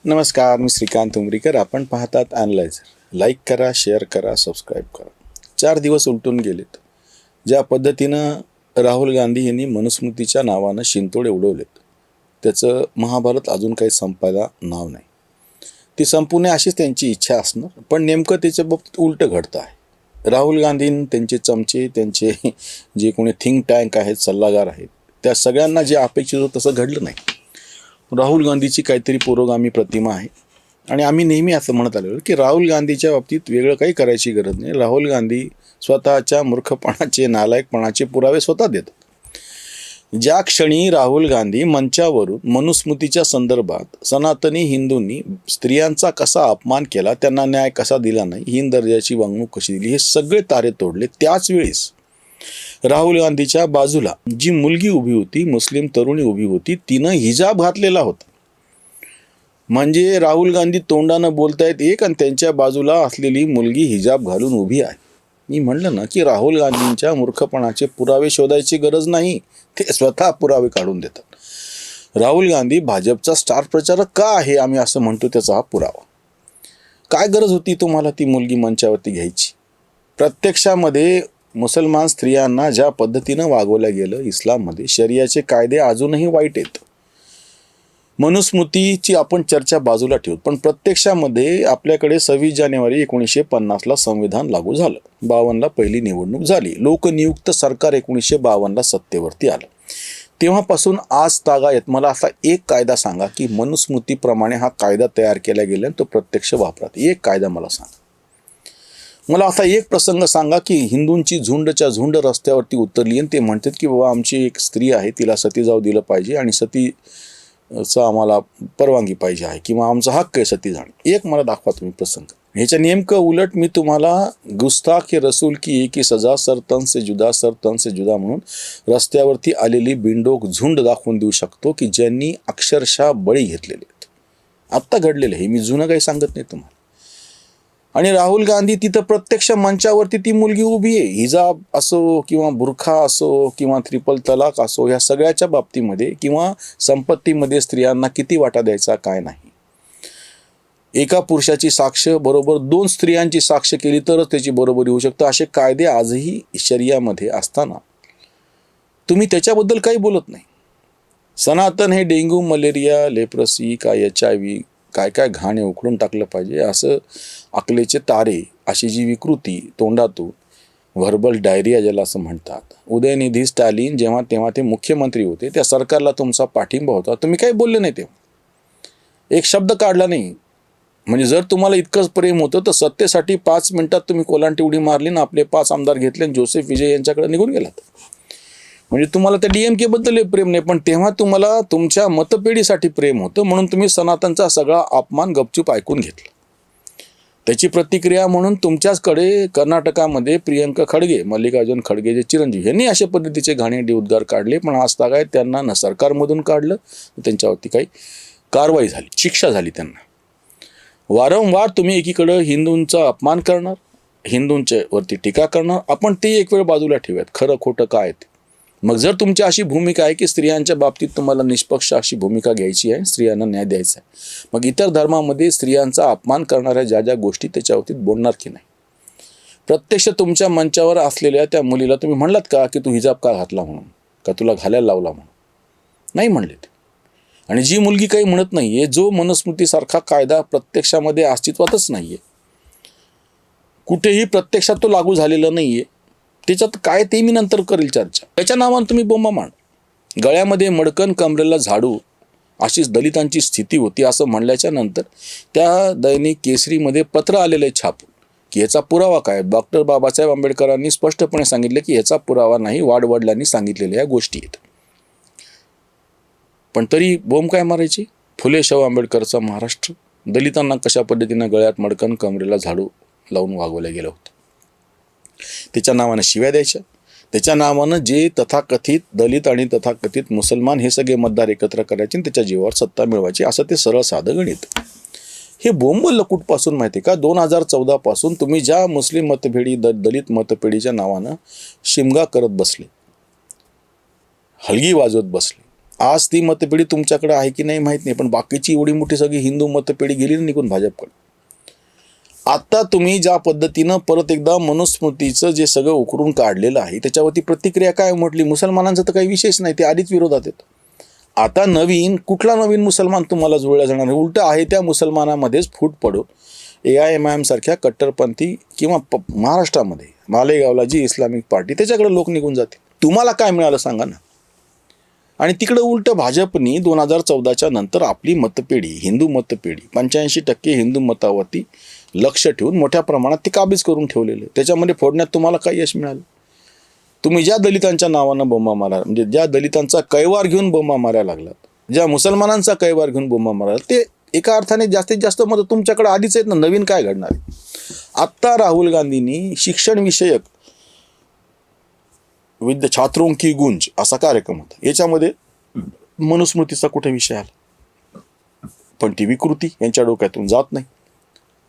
नमस्कार, मी श्रीकांत उमरीकर. आपण पाहतात ॲनलायझर. लाईक करा, शेअर करा, सबस्क्राईब करा. 4 दिवस उलटून गेलेत. ज्या पद्धतीनं राहुल गांधी यांनी मनुस्मृतीच्या नावानं शिंतोडे उडवलेत, त्याचं महाभारत अजून काही संपायला नाव नाही. ती संपू नये अशीच त्यांची इच्छा असणार, पण नेमकं त्याच्या बाबतीत उलटं घडतं आहे. राहुल गांधी, त्यांचे चमचे, त्यांचे जे कोणी थिंक टँक आहेत, सल्लागार आहेत, त्या सगळ्यांना जे अपेक्षित होतं तसं घडलं नाही. राहुल गांधीची काहीतरी पुरोगामी प्रतिमा आहे आणि आम्ही नेहमी असं म्हणत आलो की राहुल गांधीच्या बाबतीत वेगळं काही करायची गरज नाही. राहुल गांधी स्वतःच्या मूर्खपणाचे, नालायकपणाचे पुरावे स्वतः देतात. ज्या क्षणी राहुल गांधी मंचावरून मनुस्मृतीच्या संदर्भात सनातनी हिंदूंनी स्त्रियांचा कसा अपमान केला, त्यांना न्याय कसा दिला नाही, हीन दर्जाची वागणूक कशी दिली, हे सगळे तारे तोडले. त्याच वेळेस राहुल गांधीच्या बाजूला जी मुलगी उभी होती, मुस्लिम तरुणी उभी होती, तिनं हिजाब घातलेला होता. म्हणजे राहुल गांधी तोंडानं बोलतायत एक आणि त्यांच्या बाजूला असलेली मुलगी हिजाब घालून उभी आहे. मी म्हणलं ना की राहुल गांधींच्या मूर्खपणाचे पुरावे शोधायची गरज नाही, ते स्वतः पुरावे काढून देतात. राहुल गांधी भाजपचा स्टार प्रचारक का आहे आम्ही असं म्हणतो, त्याचा हा पुरावा. काय गरज होती तुम्हाला ती मुलगी मंचावरती घ्यायची? प्रत्यक्षामध्ये मुसलमान स्त्रियांना ज्या पद्धतीनं वागवलं गेलं इस्लाममध्ये, शरियाचे कायदे अजूनही वाईट आहेत. मनुस्मृतीची आपण चर्चा बाजूला ठेवू, पण प्रत्यक्षामध्ये आपल्याकडे 26 जानेवारी 1950ला संविधान लागू झालं. 52ला पहिली निवडणूक झाली. लोकनियुक्त सरकार 1952ला सत्तेवरती आलं. तेव्हापासून आज तागायत मला असा एक कायदा सांगा की मनुस्मृतीप्रमाणे हा कायदा तयार केला गेला आणि तो प्रत्यक्ष वापरात. एक कायदा मला सांगा. मला असा एक प्रसंग सांगा की हिंदूंची झुंडच्या झुंड रस्त्यावरती उतरली आणि ते म्हणतात की बाबा आमची एक स्त्री आहे, तिला सती जाऊ दिलं पाहिजे आणि सतीचं आम्हाला परवानगी पाहिजे आहे किंवा आमचा हक्क आहे सती जाणं. एक मला दाखवा तुम्ही प्रसंग. ह्याच्या नेमकं उलट मी तुम्हाला गुस्ताख रसूल की एक ही सजा, सर तन से जुदा म्हणून रस्त्यावरती आलेली बिंडोक झुंड दाखवून देऊ शकतो की ज्यांनी अक्षरशः बळी घेतलेले आहेत. आत्ता घडलेलं हे, मी जुनं काही सांगत नाही तुम्हाला. आणि राहुल गांधी तिथं प्रत्यक्ष मंचावरती ती मुलगी उभी आहे. हिजाब असो किंवा बुरखा असो किंवा ट्रिपल तलाक असो, ह्या सगळ्याच्या बाबतीमध्ये किंवा संपत्तीमध्ये स्त्रियांना किती वाटा द्यायचा काय नाही. एका पुरुषाची साक्ष बरोबर 2 स्त्रियांची साक्ष केली तरच त्याची बरोबरी होऊ शकतं. असे कायदे आजही शरियामध्ये असताना तुम्ही त्याच्याबद्दल काही बोलत नाही. सनातन हे डेंग्यू, मलेरिया, लेप्रसी, काय HIV, काय काय घाणे उखडून टाकलं पाहिजे असं अकलेचे तारे, अशी जी विकृती तोंडातून, व्हर्बल डायरिया ज्याला असं म्हणतात. उदयनिधी स्टॅलिन जेव्हा तेव्हा ते मुख्यमंत्री होते, त्या सरकारला तुमचा पाठिंबा होता, तुम्ही काही बोलले नाही. तेव्हा एक शब्द काढला नाही. म्हणजे जर तुम्हाला इतकंच प्रेम होतं तर सत्तेसाठी 5 मिनिटात तुम्ही कोलांटी उडी मारली ना, आपले 5 आमदार घेतले आणि जोसेफ विजय यांच्याकडे निघून गेलात. म्हणजे तुम्हाला त्या DMK बद्दल प्रेम नाही, पण तेव्हा तुम्हाला तुमच्या मतपेढीसाठी प्रेम होतं, म्हणून तुम्ही सनातनचा सगळा अपमान गपचूप ऐकून घेतला. त्याची प्रतिक्रिया म्हणून तुमच्याचकडे कर्नाटकामध्ये प्रियंका खडगे, मल्लिकार्जुन खडगे जे चिरंजीव, यांनी अशा पद्धतीचे घाणेरडे उद्गार काढले, पण आज तागायत त्यांना न सरकारमधून काढलं, त्यांच्यावरती काही कारवाई झाली, शिक्षा झाली त्यांना. वारंवार तुम्ही एकीकडं हिंदूंचा अपमान करणार, हिंदूंच्या वरती टीका करणार. आपण ते एक वेळ बाजूला ठेवूयात, खरं खोटं काय ते. मग जर तुमची अशी भूमिका आहे की स्त्रियांच्या बाबतीत तुम्हाला निष्पक्ष अशी भूमिका घ्यायची आहे, स्त्रियांना न्याय द्यायचा आहे, मग इतर धर्मामध्ये स्त्रियांचा अपमान करणाऱ्या ज्या ज्या गोष्टी त्याच्यावरती बोलणार की नाही? प्रत्यक्ष तुमच्या मंचावर असलेल्या त्या मुलीला तुम्ही म्हणलात का की तू हिजाब का घातला म्हणून, का तुला घालायला लावला म्हणून? नाही म्हणले ते. आणि जी मुलगी काही म्हणत नाहीये, जो मनुस्मृतीसारखा कायदा प्रत्यक्षामध्ये अस्तित्वातच नाहीये, कुठेही प्रत्यक्षात तो लागू झालेला नाहीये, त्याच्यात काय ते मी नंतर करेल चर्चा. त्याच्या नावानं तुम्ही बोंबा मांड. गळ्यामध्ये मडकन, कमरेला झाडू, अशीच दलितांची स्थिती होती असं म्हणल्याच्या नंतर त्या दैनिक केसरीमध्ये पत्र आलेलं आहे छापून की ह्याचा पुरावा काय? डॉक्टर बाबासाहेब आंबेडकरांनी स्पष्टपणे सांगितलं की ह्याचा पुरावा नाही, वाडवडिलांनी सांगितलेल्या ह्या गोष्टी आहेत. पण तरी बोंब काय मारायची? फुले शाहू आंबेडकरचा महाराष्ट्र, दलितांना कशा पद्धतीनं गळ्यात मडकन, कमरेला झाडू लावून वागवलं गेलं होतं. त्याच्या नावानं शिव्या द्यायच्या, त्याच्या नावानं जे तथाकथित दलित आणि तथाकथित मुसलमान हे सगळे मतदार एकत्र करायचे आणि त्याच्या जीवावर सत्ता मिळवायची, असं ते सरळ साधं गणित. हे बोंबल कुठपासून माहिती का? 2014 पासून तुम्ही ज्या मुस्लिम मतपेढी, दलित मतपेढीच्या नावानं शिमगा करत बसले, हलगी वाजवत बसले, आज ती मतपेढी तुमच्याकडे आहे की नाही माहीत नाही, पण बाकीची एवढी मोठी सगळी हिंदू मतपेढी गेली ना निघून भाजपकडे. आता तुम्ही ज्या पद्धतीनं परत एकदा मनुस्मृतीचं जे सगळं उकरून काढलेलं आहे त्याच्यावरती प्रतिक्रिया काय म्हटली, मुसलमानांचं तर काही विशेष नाही, ते आधीच विरोधात आहेत. आता कुठला नवीन मुसलमान तुम्हाला जुळला जाणार नाही, उलट आहे त्या मुसलमानामध्येच फूट पडून AIMIM सारख्या कट्टरपंथी किंवा महाराष्ट्रामध्ये मालेगावला जी इस्लामिक पार्टी त्याच्याकडे लोक निघून जाते. तुम्हाला काय मिळालं सांगा ना. आणि तिकडं उलट भाजपनी 2014च्या नंतर आपली मतपेढी, हिंदू मतपेढी 85% हिंदू मतावरती लक्ष ठेवून मोठ्या प्रमाणात ती काबीज करून ठेवलेले. त्याच्यामध्ये फोडण्यात तुम्हाला काय यश मिळालं? तुम्ही ज्या दलितांच्या नावानं बोंबा मारा, म्हणजे ज्या दलितांचा कैवार घेऊन बोंबा मारायला लागलात, ज्या मुसलमानांचा कैवार घेऊन बोंबा मारायला, ते एका अर्थाने जास्तीत जास्त मत तुमच्याकडे आधीच आहेत ना. नवीन काय घडणार आहे? आत्ता राहुल गांधींनी शिक्षण विषयक विद्या छात्रों की गुंज असा कार्यक्रम होता, याच्यामध्ये मनुस्मृतीचा कुठे विषय आला? पण ती विकृती यांच्या डोक्यातून जात नाही.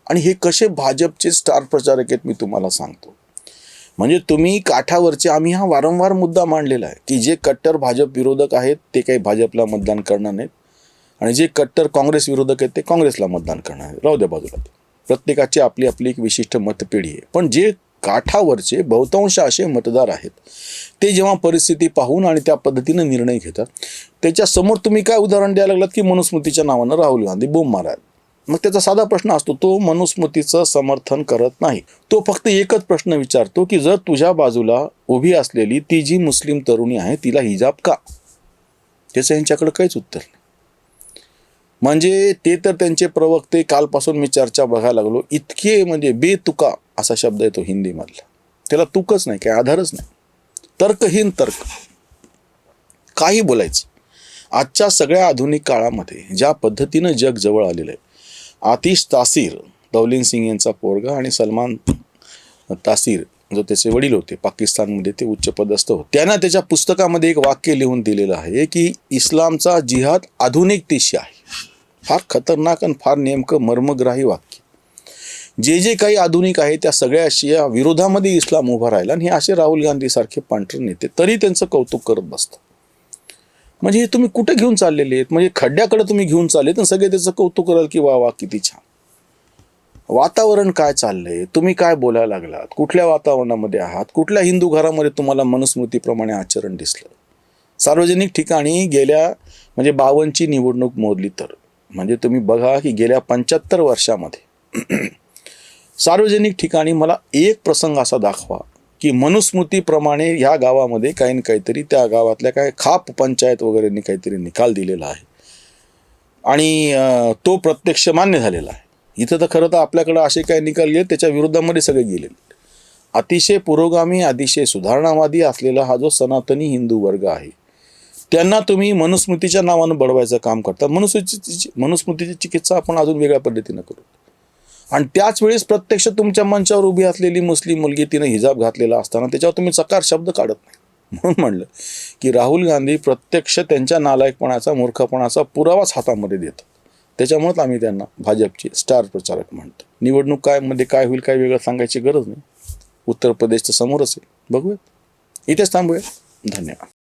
आणि हे कसे भाजपचे स्टार प्रचारक आहेत मी तुम्हाला सांगतो. म्हणजे तुम्ही काठावरचे, आम्ही हा वारंवार मुद्दा मांडलेला आहे की जे कट्टर भाजप विरोधक आहेत ते काही भाजपला मतदान करणार नाहीत, आणि जे कट्टर काँग्रेस विरोधक आहेत ते काँग्रेसला मतदान करणार आहेत. राहू द्या बाजूला, प्रत्येकाची आपली आपली एक विशिष्ट मतपेढी आहे. पण जे काठावरचे बहुतांश असे मतदार आहेत ते जेव्हा परिस्थिती पाहून आणि त्या पद्धतीनं निर्णय घेतात, त्याच्यासमोर तुम्ही काय उदाहरण द्यायला लागलात की मनुस्मृतीच्या नावानं राहुल गांधी बोंब मारा. मग त्याचा साधा प्रश्न असतो, तो मनुस्मृतीचं समर्थन करत नाही. तो फक्त एकच प्रश्न विचारतो की जर तुझ्या बाजूला उभी असलेली ती जी मुस्लिम तरुणी आहे तिला हिजाब का? त्याचं यांच्याकडे काहीच उत्तर नाही. म्हणजे ते तर त्यांचे प्रवक्ते, कालपासून मी चर्चा बघायला लागलो, इतके म्हणजे बेतुका असा शब्द येतो हिंदीमधला, त्याला तुकच नाही, काही आधारच नाही, तर्कहीन तर्क, काही बोलायचं. आजच्या सगळ्या आधुनिक काळामध्ये ज्या पद्धतीनं जग जवळ आलेलं आहे, आतिश तासीर, दौलीन सिंग यांचा पोरगा, आणि सलमान तासीर जो त्याचे वडील होते, पाकिस्तानमध्ये ते उच्चपदस्थ होते, त्यांना त्याच्या पुस्तकामध्ये एक वाक्य लिहून दिलेलं आहे की इस्लामचा जिहाद आधुनिकतेशी आहे. फार खतरनाक आणि फार नेमकं मर्मग्राही वाक्य. जे काही आधुनिक आहे त्या सगळ्याशी या विरोधामध्ये इस्लाम उभा राहिला, आणि हे असे राहुल गांधी सारखे पांढरे नेते तरी त्यांचं कौतुक करत बसतात. म्हणजे हे तुम्ही कुठे घेऊन चाललेले आहेत? म्हणजे खड्ड्याकडे तुम्ही घेऊन चालले तर सगळे त्याचं कौतुक कराल की वा वा किती छान. वातावरण काय चाललंय? तुम्ही काय बोलायला लागलात? कुठल्या वातावरणामध्ये आहात? कुठल्या हिंदू घरामध्ये तुम्हाला मनुस्मृतीप्रमाणे आचरण दिसलं? सार्वजनिक ठिकाणी गेल्या म्हणजे 52ची निवडणूक मोजली तर, म्हणजे तुम्ही बघा की गेल्या 75 वर्षामध्ये सार्वजनिक ठिकाणी मला एक प्रसंग असा दाखवा की मनुस्मृतीप्रमाणे ह्या गावामध्ये काही ना काहीतरी, त्या गावातल्या काय खाप पंचायत वगैरेंनी काहीतरी निकाल दिलेला आहे आणि तो प्रत्यक्ष मान्य झालेला आहे. इथं तर खरं तर आपल्याकडं असे काही निकाल गेले त्याच्या विरोधामध्ये सगळे गेले. अतिशय पुरोगामी, अतिशय सुधारणावादी असलेला हा जो सनातनी हिंदू वर्ग आहे, त्यांना तुम्ही मनुस्मृतीच्या नावानं बडवायचं काम करता. मनुस्मृतीची चिकित्सा आपण अजून वेगळ्या पद्धतीनं करू. आणि त्याच वेळेस प्रत्यक्ष तुमच्या मंचावर उभी असलेली मुस्लिम मुलगी, तिनं हिजाब घातलेला असताना त्याच्यावर तुम्ही चकार शब्द काढत नाही. म्हणून म्हणलं की राहुल गांधी प्रत्यक्ष त्यांच्या नालायकपणाचा, मूर्खपणाचा पुरावाच हातामध्ये देतात. त्याच्यामुळेच आम्ही त्यांना भाजपचे स्टार प्रचारक म्हणतो. निवडणूक काय होईल काय वेगळं सांगायची गरज नाही. उत्तर प्रदेशचं समोरच आहे, बघूया. इथेच थांबूया. धन्यवाद.